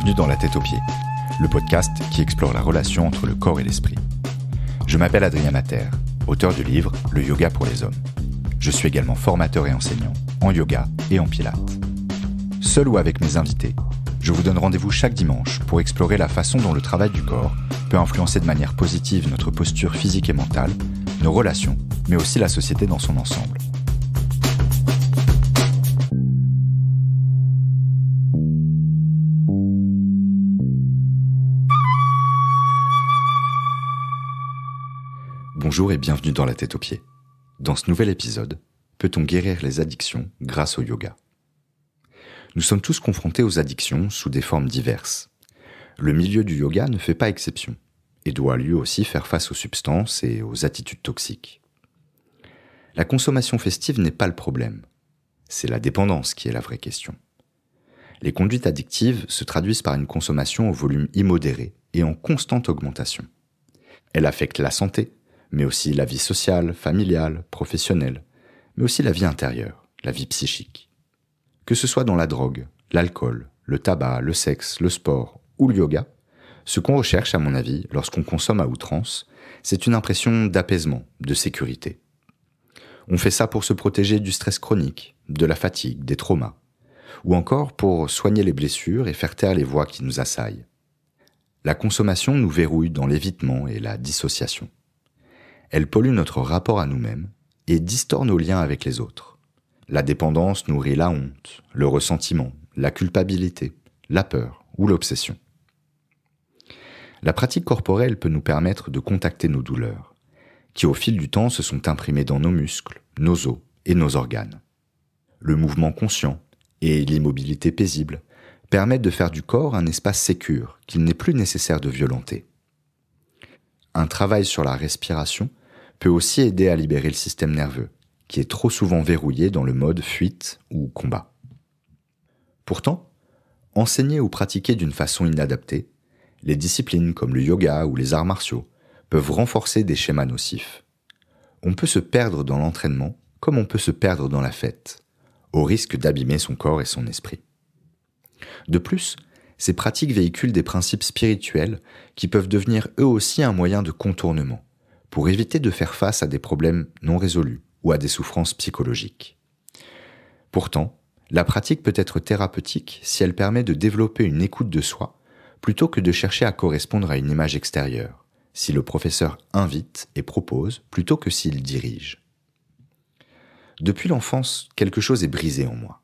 Bienvenue dans La Tête aux Pieds, le podcast qui explore la relation entre le corps et l'esprit. Je m'appelle Adrien Mater, auteur du livre « Le yoga pour les hommes ». Je suis également formateur et enseignant en yoga et en pilates. Seul ou avec mes invités, je vous donne rendez-vous chaque dimanche pour explorer la façon dont le travail du corps peut influencer de manière positive notre posture physique et mentale, nos relations, mais aussi la société dans son ensemble. Bonjour et bienvenue dans La Tête aux Pieds. Dans ce nouvel épisode, peut-on guérir les addictions grâce au yoga ? Nous sommes tous confrontés aux addictions sous des formes diverses. Le milieu du yoga ne fait pas exception et doit lui aussi faire face aux substances et aux attitudes toxiques. La consommation festive n'est pas le problème. C'est la dépendance qui est la vraie question. Les conduites addictives se traduisent par une consommation au volume immodéré et en constante augmentation. Elle affecte la santé, mais aussi la vie sociale, familiale, professionnelle, mais aussi la vie intérieure, la vie psychique. Que ce soit dans la drogue, l'alcool, le tabac, le sexe, le sport ou le yoga, ce qu'on recherche, à mon avis, lorsqu'on consomme à outrance, c'est une impression d'apaisement, de sécurité. On fait ça pour se protéger du stress chronique, de la fatigue, des traumas, ou encore pour soigner les blessures et faire taire les voix qui nous assaillent. La consommation nous verrouille dans l'évitement et la dissociation. Elle pollue notre rapport à nous-mêmes et distord nos liens avec les autres. La dépendance nourrit la honte, le ressentiment, la culpabilité, la peur ou l'obsession. La pratique corporelle peut nous permettre de contacter nos douleurs, qui au fil du temps se sont imprimées dans nos muscles, nos os et nos organes. Le mouvement conscient et l'immobilité paisible permettent de faire du corps un espace sécure qu'il n'est plus nécessaire de violenter. Un travail sur la respiration peut aussi aider à libérer le système nerveux, qui est trop souvent verrouillé dans le mode fuite ou combat. Pourtant, enseigner ou pratiquer d'une façon inadaptée, les disciplines comme le yoga ou les arts martiaux peuvent renforcer des schémas nocifs. On peut se perdre dans l'entraînement comme on peut se perdre dans la fête, au risque d'abîmer son corps et son esprit. De plus, ces pratiques véhiculent des principes spirituels qui peuvent devenir eux aussi un moyen de contournement, pour éviter de faire face à des problèmes non résolus ou à des souffrances psychologiques. Pourtant, la pratique peut être thérapeutique si elle permet de développer une écoute de soi, plutôt que de chercher à correspondre à une image extérieure, si le professeur invite et propose, plutôt que s'il dirige. Depuis l'enfance, quelque chose est brisé en moi.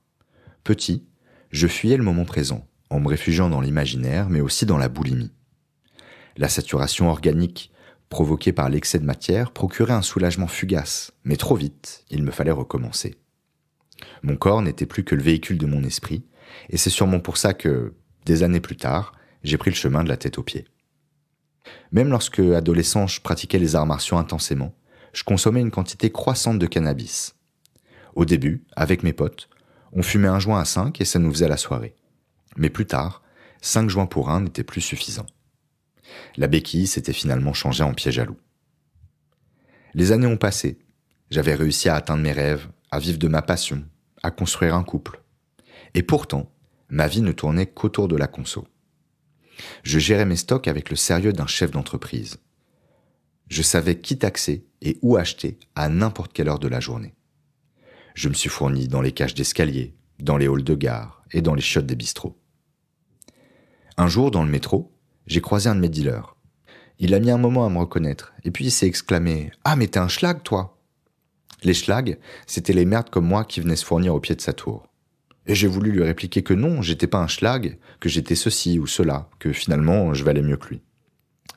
Petit, je fuyais le moment présent, en me réfugiant dans l'imaginaire, mais aussi dans la boulimie. La saturation organique provoquée par l'excès de matière procurait un soulagement fugace, mais trop vite, il me fallait recommencer. Mon corps n'était plus que le véhicule de mon esprit, et c'est sûrement pour ça que, des années plus tard, j'ai pris le chemin de la tête aux pieds. Même lorsque, adolescent, je pratiquais les arts martiaux intensément, je consommais une quantité croissante de cannabis. Au début, avec mes potes, on fumait un joint à 5 et ça nous faisait la soirée. Mais plus tard, 5 joints pour 1 n'était plus suffisant. La béquille s'était finalement changée en piège à loup. Les années ont passé. J'avais réussi à atteindre mes rêves, à vivre de ma passion, à construire un couple. Et pourtant, ma vie ne tournait qu'autour de la conso. Je gérais mes stocks avec le sérieux d'un chef d'entreprise. Je savais qui taxer et où acheter à n'importe quelle heure de la journée. Je me suis fourni dans les cages d'escalier, dans les halls de gare et dans les chiottes des bistrots. Un jour, dans le métro, j'ai croisé un de mes dealers. Il a mis un moment à me reconnaître, et puis il s'est exclamé « Ah, mais t'es un schlag, toi !» Les schlags, c'étaient les merdes comme moi qui venaient se fournir au pied de sa tour. Et j'ai voulu lui répliquer que non, j'étais pas un schlag, que j'étais ceci ou cela, que finalement, je valais mieux que lui.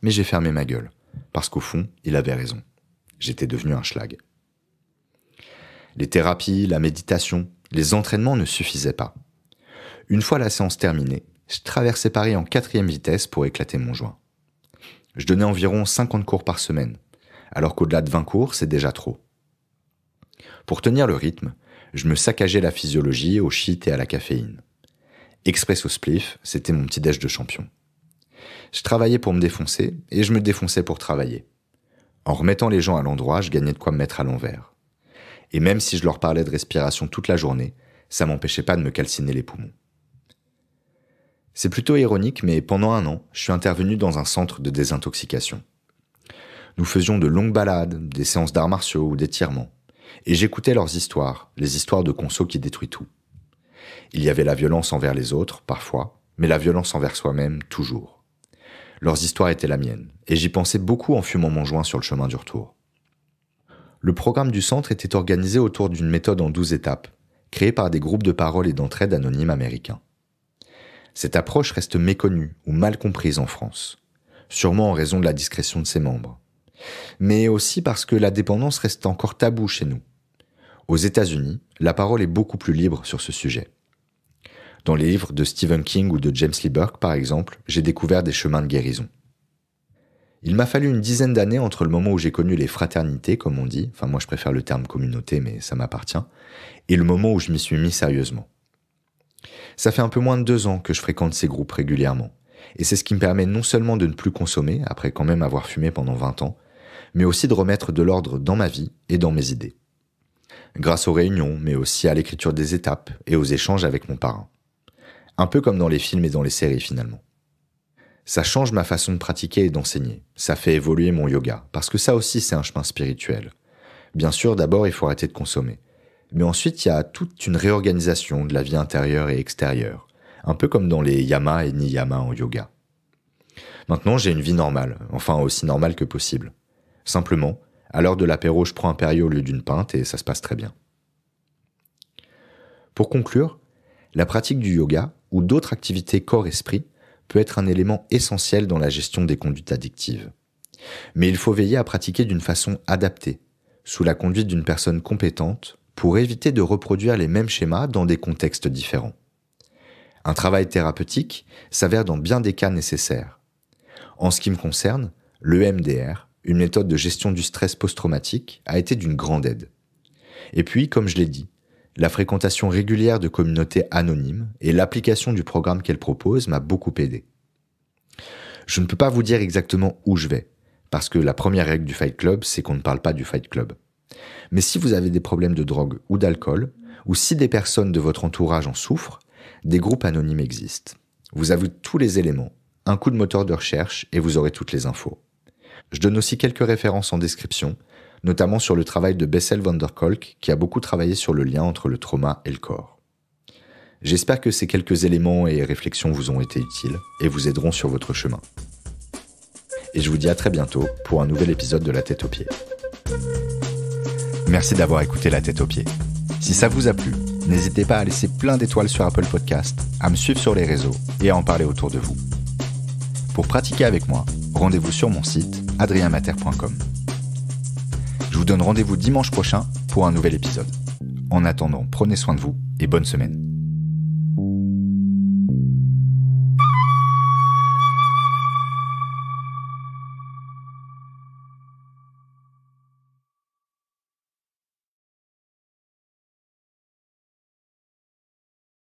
Mais j'ai fermé ma gueule, parce qu'au fond, il avait raison. J'étais devenu un schlag. Les thérapies, la méditation, les entraînements ne suffisaient pas. Une fois la séance terminée, je traversais Paris en 4e vitesse pour éclater mon joint. Je donnais environ 50 cours par semaine, alors qu'au-delà de 20 cours, c'est déjà trop. Pour tenir le rythme, je me saccageais la physiologie au shit et à la caféine. Expresso spliff, c'était mon petit déj de champion. Je travaillais pour me défoncer et je me défonçais pour travailler. En remettant les gens à l'endroit, je gagnais de quoi me mettre à l'envers. Et même si je leur parlais de respiration toute la journée, ça m'empêchait pas de me calciner les poumons. C'est plutôt ironique, mais pendant 1 an, je suis intervenu dans un centre de désintoxication. Nous faisions de longues balades, des séances d'arts martiaux ou d'étirements. Et j'écoutais leurs histoires, les histoires de conso qui détruit tout. Il y avait la violence envers les autres, parfois, mais la violence envers soi-même, toujours. Leurs histoires étaient la mienne, et j'y pensais beaucoup en fumant mon joint sur le chemin du retour. Le programme du centre était organisé autour d'une méthode en 12 étapes, créée par des groupes de parole et d'entraide anonymes américains. Cette approche reste méconnue ou mal comprise en France, sûrement en raison de la discrétion de ses membres, mais aussi parce que la dépendance reste encore taboue chez nous. Aux États-Unis, la parole est beaucoup plus libre sur ce sujet. Dans les livres de Stephen King ou de James Lee Burke, par exemple, j'ai découvert des chemins de guérison. Il m'a fallu une dizaine d'années entre le moment où j'ai connu les fraternités, comme on dit, enfin moi je préfère le terme communauté, mais ça m'appartient, et le moment où je m'y suis mis sérieusement. Ça fait un peu moins de 2 ans que je fréquente ces groupes régulièrement, et c'est ce qui me permet non seulement de ne plus consommer, après quand même avoir fumé pendant 20 ans, mais aussi de remettre de l'ordre dans ma vie et dans mes idées. Grâce aux réunions, mais aussi à l'écriture des étapes et aux échanges avec mon parrain. Un peu comme dans les films et dans les séries finalement. Ça change ma façon de pratiquer et d'enseigner, ça fait évoluer mon yoga, parce que ça aussi c'est un chemin spirituel. Bien sûr, d'abord il faut arrêter de consommer. Mais ensuite, il y a toute une réorganisation de la vie intérieure et extérieure, un peu comme dans les yamas et niyamas en yoga. Maintenant, j'ai une vie normale, enfin aussi normale que possible. Simplement, à l'heure de l'apéro, je prends un Perrier au lieu d'une pinte et ça se passe très bien. Pour conclure, la pratique du yoga ou d'autres activités corps-esprit peut être un élément essentiel dans la gestion des conduites addictives. Mais il faut veiller à pratiquer d'une façon adaptée, sous la conduite d'une personne compétente, pour éviter de reproduire les mêmes schémas dans des contextes différents. Un travail thérapeutique s'avère dans bien des cas nécessaire. En ce qui me concerne, l'EMDR, une méthode de gestion du stress post-traumatique, a été d'une grande aide. Et puis, comme je l'ai dit, la fréquentation régulière de communautés anonymes et l'application du programme qu'elle propose m'a beaucoup aidé. Je ne peux pas vous dire exactement où je vais, parce que la première règle du Fight Club, c'est qu'on ne parle pas du Fight Club. Mais si vous avez des problèmes de drogue ou d'alcool, ou si des personnes de votre entourage en souffrent, des groupes anonymes existent. Vous avez tous les éléments, un coup de moteur de recherche et vous aurez toutes les infos. Je donne aussi quelques références en description, notamment sur le travail de Bessel van der Kolk, qui a beaucoup travaillé sur le lien entre le trauma et le corps. J'espère que ces quelques éléments et réflexions vous ont été utiles et vous aideront sur votre chemin. Et je vous dis à très bientôt pour un nouvel épisode de La Tête aux Pieds. Merci d'avoir écouté La Tête aux Pieds. Si ça vous a plu, n'hésitez pas à laisser plein d'étoiles sur Apple Podcast, à me suivre sur les réseaux et à en parler autour de vous. Pour pratiquer avec moi, rendez-vous sur mon site adrienmater.com. Je vous donne rendez-vous dimanche prochain pour un nouvel épisode. En attendant, prenez soin de vous et bonne semaine.